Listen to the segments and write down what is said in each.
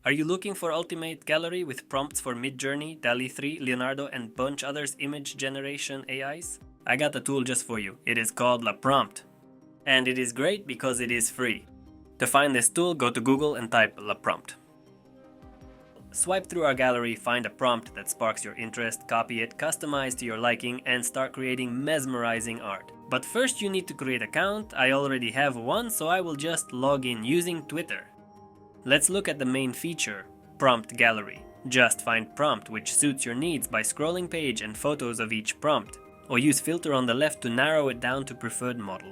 Are you looking for ultimate gallery with prompts for Midjourney, dall-e 3, Leonardo and bunch others image generation AIs? I got the tool just for you. It is called LaPrompt. And it is great because it is free. To find this tool, go to Google and type LaPrompt. Swipe through our gallery, find a prompt that sparks your interest, copy it, customize to your liking, and start creating mesmerizing art. But first you need to create an account. I already have one, so I will just log in using Twitter. Let's look at the main feature, Prompt Gallery. Just find prompt which suits your needs by scrolling page and photos of each prompt, or use filter on the left to narrow it down to preferred model.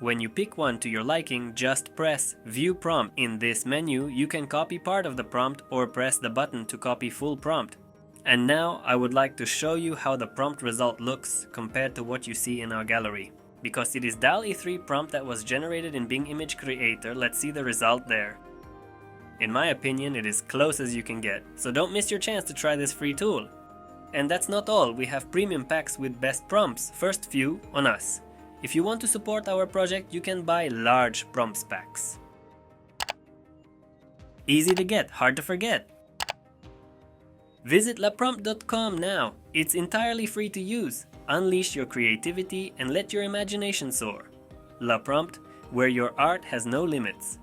When you pick one to your liking, just press View Prompt. In this menu, you can copy part of the prompt or press the button to copy full prompt. And now I would like to show you how the prompt result looks compared to what you see in our gallery. Because it is dall-e 3 prompt that was generated in Bing Image Creator, let's see the result there. In my opinion, it is close as you can get, so don't miss your chance to try this free tool. And that's not all, we have premium packs with best prompts, first few on us. If you want to support our project, you can buy large prompts packs. Easy to get, hard to forget. Visit laprompt.com now, it's entirely free to use. Unleash your creativity and let your imagination soar. LaPrompt, where your art has no limits.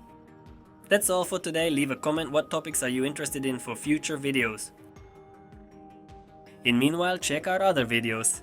That's all for today. Leave a comment what topics are you interested in for future videos. In meanwhile, check out other videos.